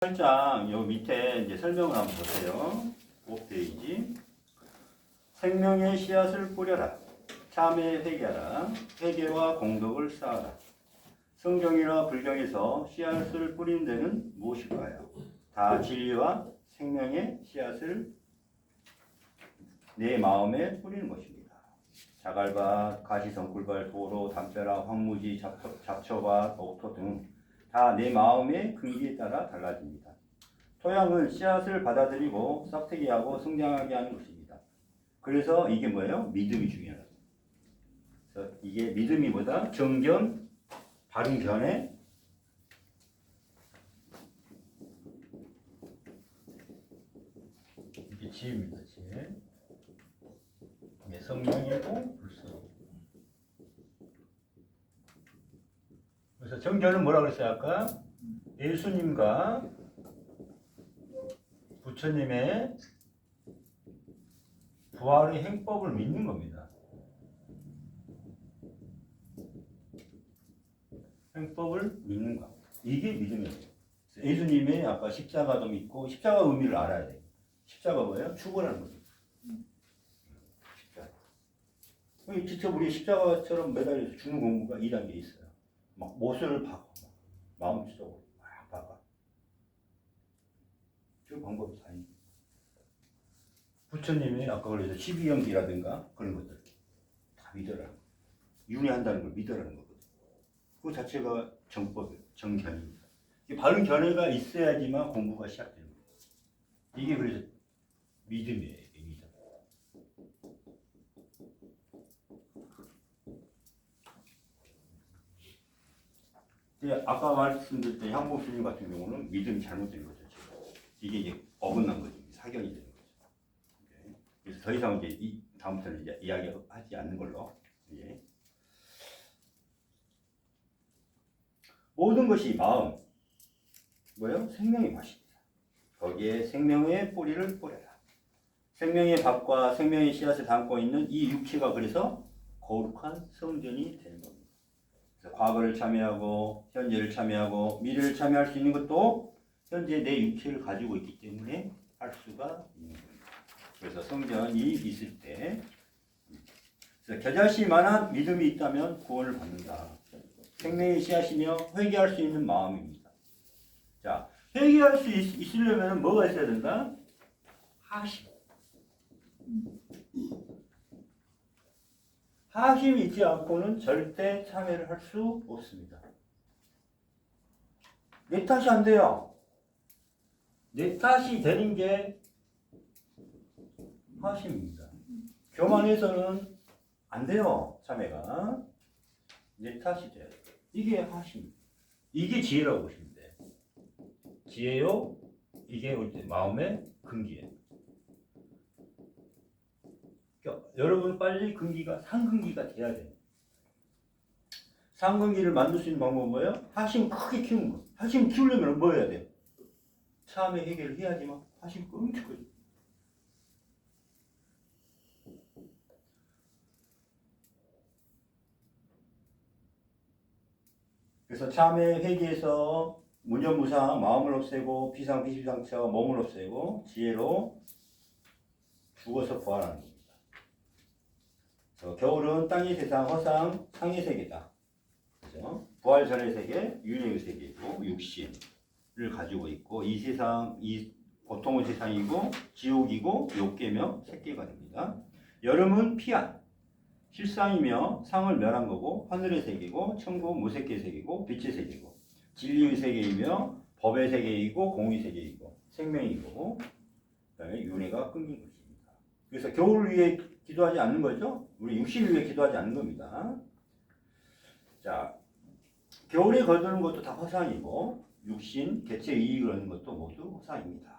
8장 요 밑에 이제 설명을 한번 보세요. 5페이지. 생명의 씨앗을 뿌려라. 참회에 회개하라. 회개와 공덕을 쌓아라. 성경이나 불경에서 씨앗을 뿌리는 데는 무엇일까요? 다 진리와 생명의 씨앗을 내 마음에 뿌리는 것입니다. 자갈밭, 가시성꿀밭, 도로, 담벼락, 황무지, 잡초밭, 옥토 등 다 내 마음의 근기에 따라 달라집니다. 토양은 씨앗을 받아들이고 싹트기하고 성장하게 하는 것입니다. 그래서 이게 뭐예요? 믿음이 중요하다. 그래서 이게 믿음이 뭐다? 정견, 바른 견해, 이게 지혜입니다. 지혜. 이게 성령이고 불성. 그래서 정견은 뭐라고 그랬어요 아까? 예수님과 부처님의 부활의 행법을 믿는 겁니다. 행법을 믿는 거. 이게 믿음이에요. 예수님의 아까 십자가도 믿고 십자가 의미를 알아야 돼요. 십자가 뭐예요? 죽어라는 거죠. 십자가. 직접 우리 십자가처럼 매달려서 죽는 공부가 2단계 있어요. 막 못을 박아, 마음속으로 막 박아. 그 방법이 다 있는. 부처님이 아까 그래서 12연기라든가 그런 것들 다 믿어라. 윤회한다는 걸 믿어라는 거거든. 그 자체가 정법이에요. 정견입니다. 바른 견해가 있어야지만 공부가 시작되는 거예요. 이게 그래서 믿음이에요. 믿음. 아까 말씀드렸던 향복 스님 같은 경우는 믿음이 잘못된 거죠. 이게 이제 어긋난 거죠. 사견이 되는 거죠. 그래서 더 이상 이제 다음부터는 이제 이야기하지 않는 걸로. 예. 모든 것이 마음, 뭐예요? 생명의 맛입니다. 거기에 생명의 뿌리를 뿌려라. 생명의 밥과 생명의 씨앗을 담고 있는 이 육체가 그래서 거룩한 성전이 되는 겁니다. 그래서 과거를 참여하고 현재를 참여하고 미래를 참여할 수 있는 것도 현재 내 육체를 가지고 있기 때문에 할 수가 있는 겁니다. 그래서 성전이 있을 때 겨자씨만한 믿음이 있다면 구원을 받는다. 생명의 씨앗이며 회개할 수 있는 마음입니다. 자, 회개할 수 있으려면 뭐가 있어야 된다? 하심. 하심이 있지 않고는 절대 참회를 할 수 없습니다. 내 탓이 안 돼요. 내 탓이 되는 게 하심입니다. 교만해서는 안 돼요. 참회가. 내 탓이 돼요. 이게 하심. 이게 지혜라고 보시면 돼요. 지혜요. 이게 마음의 근기예요. 그러니까 여러분 빨리 근기가 상근기가 돼야 돼요. 상근기를 만들 수 있는 방법은 뭐예요? 하심 크게 키우는 거. 하심 키우려면 뭐 해야 돼요? 참회 해결을 해야지만 하심 엄청 커요. 그래서 참회 회개에서 무념무상 마음을 없애고 피상 피시상처 몸을 없애고 지혜로 죽어서 부활하는 겁니다. 겨울은 땅의 세상 허상 상의 세계다. 그죠? 부활 전의 세계 윤회의 세계이고 육신을 가지고 있고 이 세상 이 고통의 세상이고 지옥이고 욕계며 색계가 됩니다. 여름은 피안 실상이며 상을 멸한 거고 하늘의 세계고 천국 무색계 세계고 빛의 세계고 진리의 세계이며 법의 세계이고 공의 세계이고 생명이고 그다음에 윤회가 끊긴 것입니다. 그래서 겨울을 위해 기도하지 않는 거죠. 우리 육신을 위해 기도하지 않는 겁니다. 자, 겨울에 거두는 것도 다 허상이고 육신, 개체 이익을 얻는 것도 모두 허상입니다.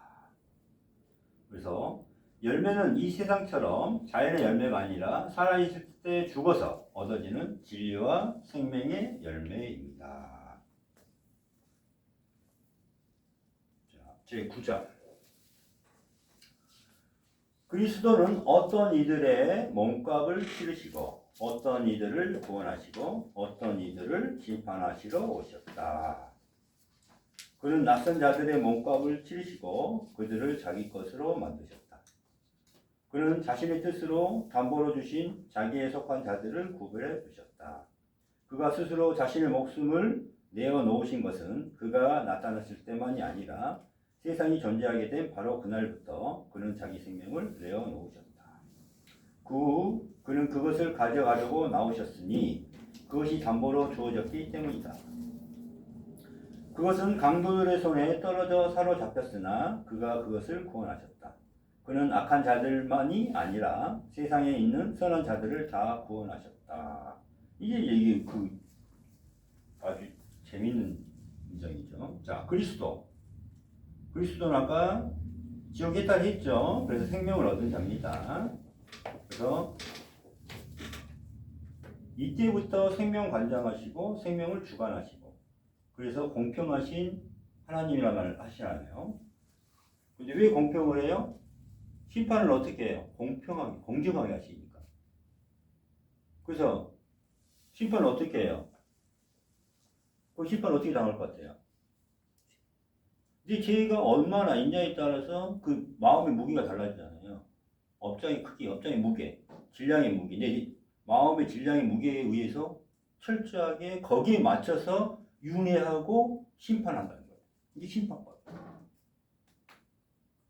그래서 열매는 이 세상처럼 자연의 열매가 아니라 살아있을 때 죽어서 얻어지는 진리와 생명의 열매입니다. 자, 제9장. 그리스도는 어떤 이들의 몸값을 치르시고 어떤 이들을 구원하시고 어떤 이들을 심판하시러 오셨다. 그는 낯선 자들의 몸값을 치르시고 그들을 자기 것으로 만드셨다. 그는 자신의 뜻으로 담보로 주신 자기에 속한 자들을 구별해 두셨다. 그가 스스로 자신의 목숨을 내어 놓으신 것은 그가 나타났을 때만이 아니라 세상이 존재하게 된 바로 그날부터 그는 자기 생명을 내어 놓으셨다. 그 후 그는 그것을 가져가려고 나오셨으니 그것이 담보로 주어졌기 때문이다. 그것은 강도들의 손에 떨어져 사로잡혔으나 그가 그것을 구원하셨다. 그는 악한 자들만이 아니라 세상에 있는 선한 자들을 다 구원하셨다. 이게 아주 재밌는 문장이죠. 자, 그리스도는 아까 지옥에 탈했죠. 그래서 생명을 얻은 자입니다. 그래서 이때부터 생명 관장하시고 생명을 주관하시고 그래서 공평하신 하나님이라는 말을 하시나요? 근데 왜 공평을 해요? 심판을 어떻게 해요? 공평하게, 공정하게 하시니까. 그래서 심판을 어떻게 해요? 그 심판 어떻게 당할 것 같아요? 이제 죄가 얼마나 있냐에 따라서 그 마음의 무게가 달라지잖아요. 업장의 크기, 업장의 무게, 질량의 무게. 내 마음의 질량의 무게에 의해서 철저하게 거기에 맞춰서 윤회하고 심판한다는 거예요. 이게 심판거예요.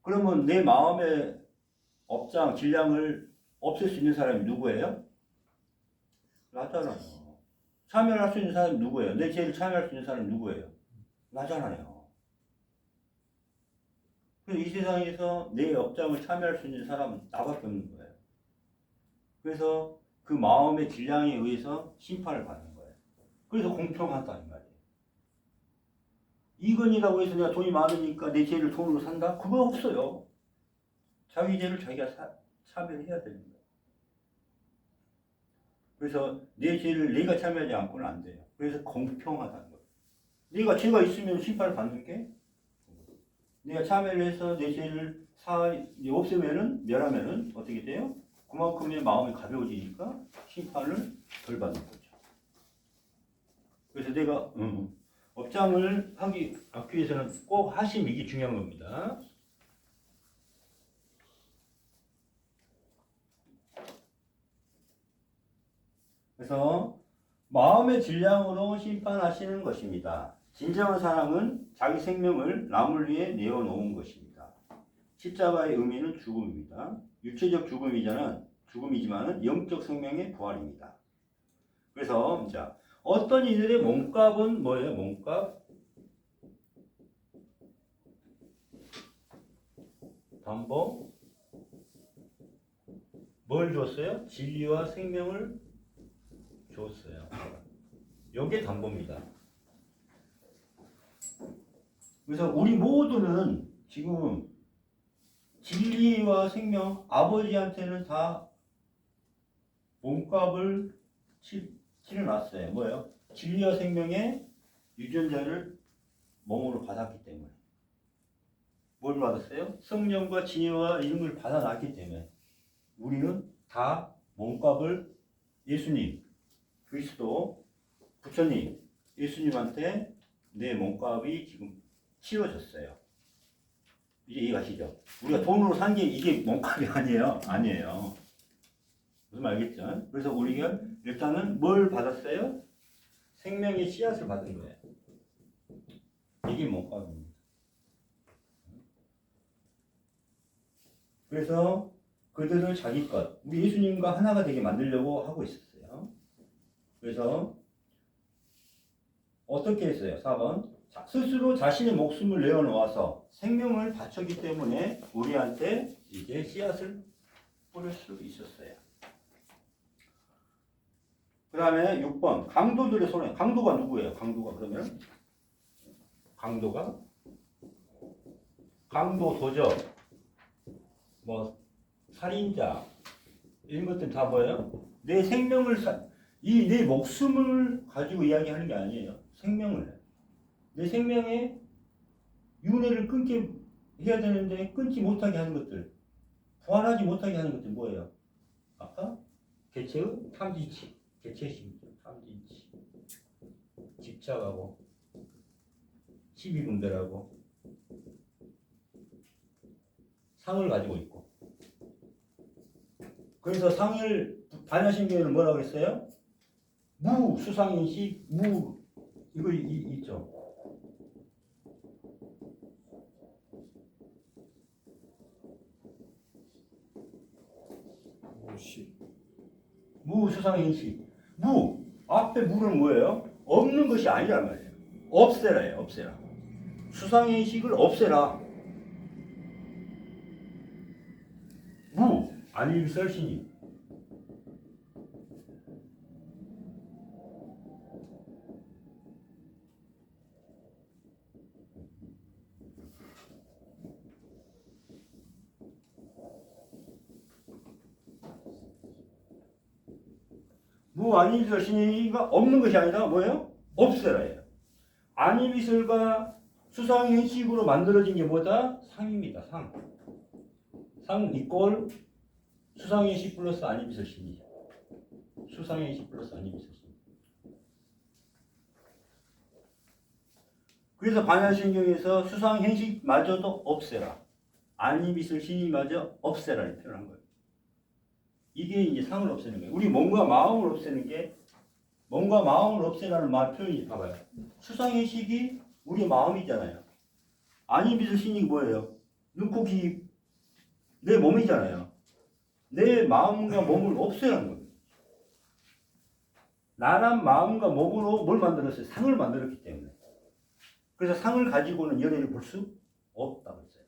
그러면 내 마음의 업장, 질량을 없앨 수 있는 사람이 누구예요? 나잖아요. 참여할 수 있는 사람이 누구예요? 내 죄를 참여할 수 있는 사람이 누구예요? 나잖아요. 그래서 이 세상에서 내 업장을 참여할 수 있는 사람은 나밖에 없는 거예요. 그래서 그 마음의 질량에 의해서 심판을 받는 거예요. 그래서 공평하다는 말이에요. 이건이라고 해서 내가 돈이 많으니까 내 죄를 돈으로 산다? 그거 없어요. 자기 죄를 자기가 참여해야 되는 거예요. 그래서 내 죄를 내가 참여하지 않고는 안 돼요. 그래서 공평하다는 거예요. 내가 죄가 있으면 심판을 받는 게 내가 참여를 해서 내 죄를 없애면은 멸하면은 어떻게 돼요? 그만큼의 마음이 가벼워지니까 심판을 덜 받는 거죠. 그래서 내가 업장을 하기 위해서는 꼭 하심 이게 중요한 겁니다. 그래서 마음의 질량으로 심판하시는 것입니다. 진정한 사랑은 자기 생명을 남을 위해 내어놓은 것입니다. 십자가의 의미는 죽음입니다. 육체적 죽음이지만 영적 생명의 부활입니다. 그래서 자, 어떤 이들의 몸값은 뭐예요? 몸값? 담보? 뭘 줬어요? 진리와 생명을 줬어요. 이게 담보입니다. 그래서 우리 모두는 지금 진리와 생명, 아버지한테는 다 몸값을 치러놨어요. 뭐예요? 진리와 생명의 유전자를 몸으로 받았기 때문에. 뭘 받았어요? 성령과 진리와 이런 걸 받아놨기 때문에 우리는 다 몸값을 예수님, 그리스도, 부처님, 예수님한테 내 몸값이 지금 치러졌어요. 이제 이해가시죠? 우리가 돈으로 산 게 이게 몸값이 아니에요. 무슨 말 알겠죠? 그래서 우리가 일단은 뭘 받았어요? 생명의 씨앗을 받은 거예요. 이게 몸값입니다. 그래서 그들을 자기 것, 우리 예수님과 하나가 되게 만들려고 하고 있었어요. 그래서 어떻게 했어요? 4번. 스스로 자신의 목숨을 내어놓아서 생명을 바쳤기 때문에 우리한테 이제 씨앗을 뿌릴 수 있었어요. 그 다음에 6번. 강도들의 손에. 강도가 누구예요? 강도가 그러면? 강도, 도적, 살인자, 이런 것들 다 뭐예요? 내 생명을, 내 목숨을 가지고 이야기하는 게 아니에요. 생명을. 내 생명의 윤회를 끊게 해야 되는데 끊지 못하게 하는 것들, 부활하지 못하게 하는 것들 뭐예요? 아까 개체의 탐진치, 개체심이죠. 탐진치, 집착하고 12분별하고 상을 가지고 있고. 그래서 상을 반야신경에는 뭐라고 했어요? 무 수상인식 무 이거 있죠. 무 수상인식 무 앞에 무는 뭐예요? 없는 것이 아니란 말이에요. 없애라예요. 없애라. 수상인식을 없애라. 무 아니 썰신이 무 아니비설신이가 없는 것이 아니라 뭐예요? 없애라예요. 아니비설과 수상인식으로 만들어진 게 뭐다? 상입니다. 상. 상 이꼴 수상인식 플러스 아니비설신이죠. 수상인식 플러스 아니비설신. 그래서 반야신경에서 수상현식마저도 없애라. 아니비설신이마저 없애라를 표현한 거예요. 이게 이제 상을 없애는 거예요. 우리 몸과 마음을 없애는 게 몸과 마음을 없애라는 말 표현이 봐봐요. 수상의식이 우리 마음이잖아요. 아니비설신이 뭐예요? 눈, 코, 귀, 내 몸이잖아요. 내 마음과 몸을 없애라는 거예요. 나란 마음과 몸으로 뭘 만들었어요? 상을 만들었기 때문에. 그래서 상을 가지고는 연애를 볼 수 없다고 했어요.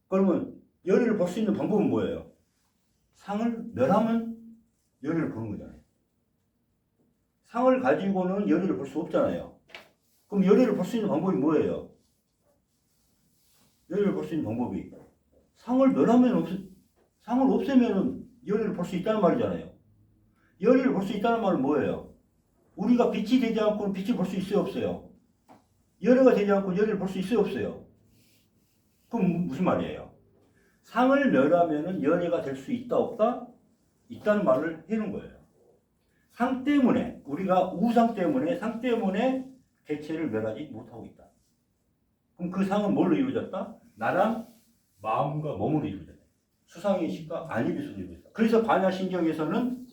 그러면 연애를 볼 수 있는 방법은 뭐예요? 상을 멸하면 연애를 보는 거잖아요. 상을 가지고는 연애를 볼 수 없잖아요. 그럼 연애를 볼 수 있는 방법이 뭐예요? 연애를 볼 수 있는 방법이 상을 멸하면 상을 없애면 연애를 볼 수 있다는 말이잖아요. 연애를 볼 수 있다는 말은 뭐예요? 우리가 빛이 되지 않고는 빛을 볼 수 있어요, 없어요? 연애가 되지 않고 연애를 볼 수 있어요, 없어요? 그럼 무슨 말이에요? 상을 멸하면 연애가 될 수 있다, 없다? 있다는 말을 해놓은 거예요. 상 때문에, 우리가 우상 때문에, 상 때문에 개체를 멸하지 못하고 있다. 그럼 그 상은 뭘로 이루어졌다? 나랑 마음과 몸으로 이루어졌다. 수상의식과 아니비술로 이루어졌다. 그래서 반야신경에서는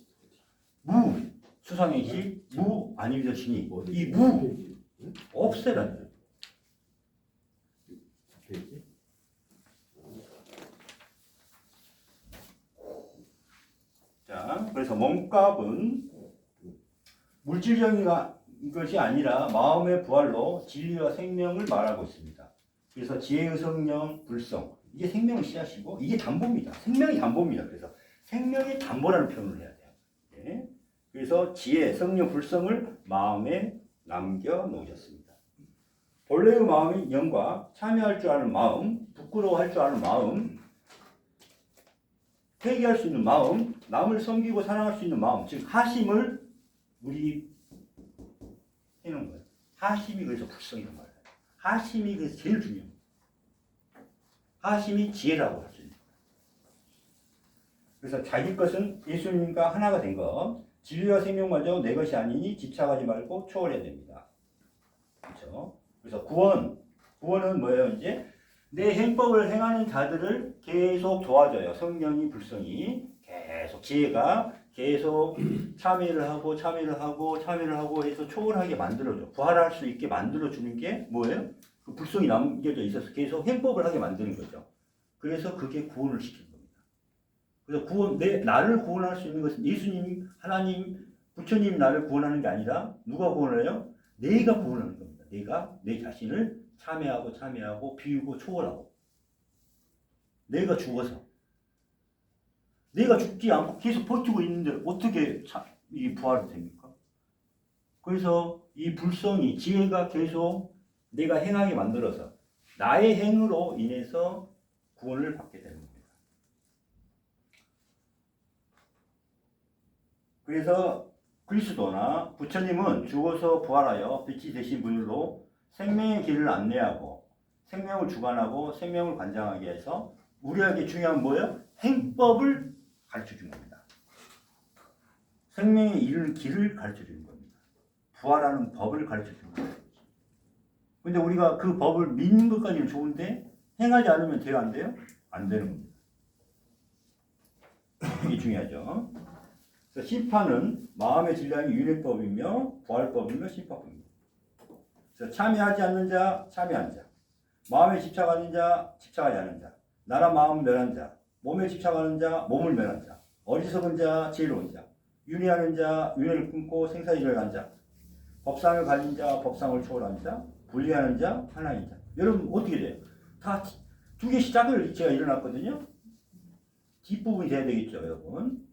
무, 수상의식, 무, 아니비술신이 이 무, 없애라는 거예요. 자, 그래서 몸값은 물질적인 것이 아니라 마음의 부활로 진리와 생명을 말하고 있습니다. 그래서 지혜의 성령, 불성 이게 생명의 씨앗이고 이게 담보입니다. 생명이 담보입니다. 그래서 생명의 담보라는 표현을 해야 돼요. 네. 그래서 지혜, 성령, 불성을 마음에 남겨 놓으셨습니다. 본래의 마음인 영과 참여할 줄 아는 마음, 부끄러워할 줄 아는 마음, 회개할 수 있는 마음, 남을 섬기고 사랑할 수 있는 마음, 즉 하심을 우리 해놓은 거예요. 하심이 그래서 불성이란 말이에요. 하심이 그래서 제일 중요해요. 하심이 지혜라고 할 수 있는 거예요. 그래서 자기 것은 예수님과 하나가 된 것, 진리와 생명마저 내 것이 아니니 집착하지 말고 초월해야 됩니다. 그렇죠? 그래서 구원은 뭐예요? 이제 내 행법을 행하는 자들을 계속 도와줘요. 성령이 불성이 계속 지혜가 계속 참여를 하고 해서 초월하게 만들어줘. 부활할 수 있게 만들어주는 게 뭐예요? 그 불성이 남겨져 있어서 계속 행법을 하게 만드는 거죠. 그래서 그게 구원을 시키는 겁니다. 그래서 나를 구원할 수 있는 것은 예수님, 하나님, 부처님 나를 구원하는 게 아니라 누가 구원을 해요? 내가 구원하는 겁니다. 내가 내 자신을 참여하고 비우고 초월하고 내가 죽어서 내가 죽지 않고 계속 버티고 있는데 어떻게 이 부활이 됩니까? 그래서 이 불성이 지혜가 계속 내가 행하게 만들어서 나의 행으로 인해서 구원을 받게 되는 겁니다. 그래서 그리스도나 부처님은 죽어서 부활하여 빛이 되신 분으로 생명의 길을 안내하고 생명을 주관하고 생명을 관장하게 해서 우리에게 중요한 뭐예요? 행법을 가르쳐 준 겁니다. 생명의 길을 가르쳐 주는 겁니다. 부활하는 법을 가르쳐 주는 겁니다. 근데 우리가 그 법을 믿는 것까지는 좋은데 행하지 않으면 돼요, 안 돼요? 안 되는 겁니다. 이게 중요하죠. 그래서 심판은 마음의 질량이 윤회법이며 부활법이며 심판법입니다. 그래서 참여하지 않는 자, 참여한 자, 마음에 집착하는 자, 집착하지 않는 자, 나라 마음 멸한 자, 몸에 집착하는 자, 몸을 멸한 자, 어리석은 자, 지혜로운 자, 윤회하는 자, 윤회를 끊고 생사일을 간 자, 법상을 가진 자, 법상을 초월한 자, 분리하는 자, 하나인 자. 여러분 어떻게 돼요? 다 두 개씩 짝을 제가 일어났거든요. 뒷부분이 돼야 되겠죠, 여러분.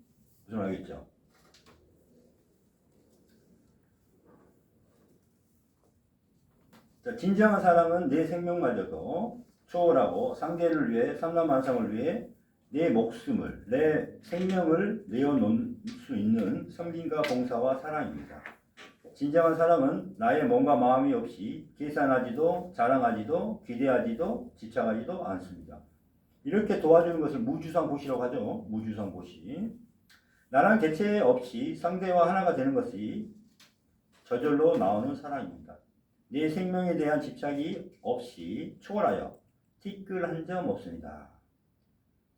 무슨 알겠죠? 자, 진정한 사랑은 내 생명마저도 초월하고 상대를 위해 삼라만상을 위해 내 목숨을 내 생명을 내어놓을 수 있는 섬김과 봉사와 사랑입니다. 진정한 사랑은 나의 몸과 마음이 없이 계산하지도 자랑하지도 기대하지도 집착하지도 않습니다. 이렇게 도와주는 것을 무주상보시라고 하죠. 무주상보시. 나랑 개체 없이 상대와 하나가 되는 것이 저절로 나오는 사랑입니다. 내 생명에 대한 집착이 없이 초월하여 티끌 한 점 없습니다.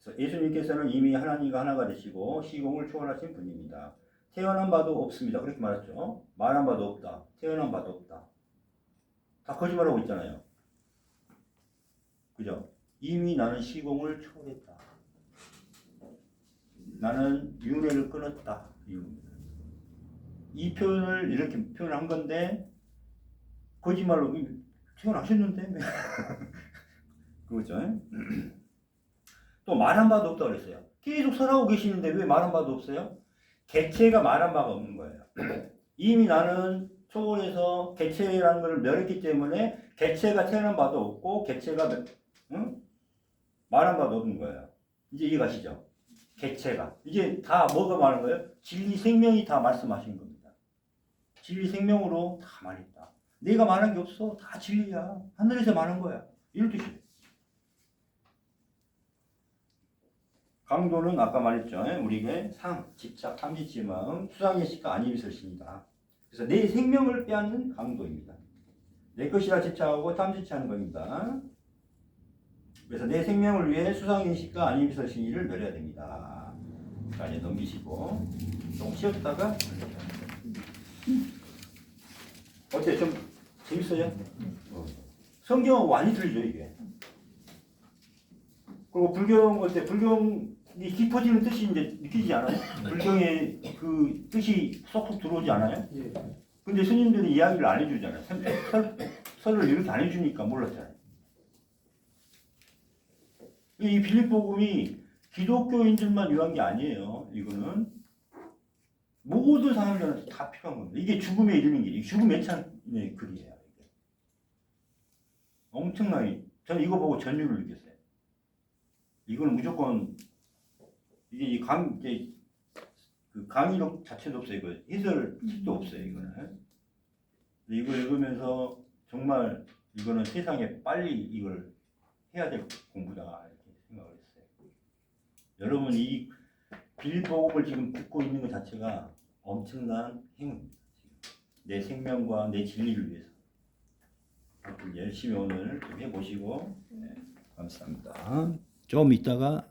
그래서 예수님께서는 이미 하나님과 하나가 되시고 시공을 초월하신 분입니다. 태어난 바도 없습니다. 그렇게 말했죠. 말한 바도 없다. 태어난 바도 없다. 다 거짓말하고 있잖아요. 그죠? 이미 나는 시공을 초월했다. 나는 윤회를 끊었다. 이 표현을 이렇게 표현한 건데 거짓말로 태어나셨는데 그거죠. 또 말한 바도 없다 그랬어요. 계속 살아오고 계시는데 왜 말한 바도 없어요? 개체가 말한 바가 없는 거예요. 이미 나는 초월해서 개체라는 것을 멸했기 때문에 개체가 태어난 바도 없고 개체가 말한 바도 없는 거예요. 이제 이해가시죠? 개체가 이제 다 뭐가 말한 거예요? 진리 생명이 다 말씀하신 겁니다. 진리 생명으로 다 말했다. 내가 말한 게 없어. 다 진리야. 하늘에서 말한 거야. 이런 뜻이에요. 강도는 아까 말했죠. 우리에게 상, 집착, 탐지치 마음, 수상의식과 안입설신이다. 그래서 내 생명을 빼앗는 강도입니다. 내 것이라 집착하고 탐지치하는 겁니다. 그래서 내 생명을 위해 수상의식과 안입설신이를 멸해야 됩니다. 자, 이제 넘기시고 조금 쉬었다가 어때? 좀 재밌어요? 성경은 많이 들리죠 이게. 그리고 불경 올 때 불경이 깊어지는 뜻이 이제 느끼지 않아요? 불경의 그 뜻이 쏙쏙 들어오지 않아요? 근데 스님들이 이야기를 안 해주잖아요. 설을 이렇게 안 해주니까 몰랐잖아요. 이 빌립복음이 기독교인들만 위한 게 아니에요. 이거는 모든 사람들한테 다 필요한 겁니다. 이게 죽음에 이르는 길이 죽음 예찬의 글이에요. 이게. 엄청나게 저는 이거 보고 전율을 느꼈어요. 이거는 무조건 이게 그 강의록 자체도 없어요. 이거 해설도 없어요. 이거는 이걸 읽으면서 정말 이거는 세상에 빨리 이걸 해야 될 공부다 이렇게 생각을 했어요. 여러분 이 빌립복음을 지금 듣고 있는 것 자체가 엄청난 행운입니다. 내 생명과 내 진리를 위해서 열심히 오늘 좀 해보시고 감사합니다. 좀 이따가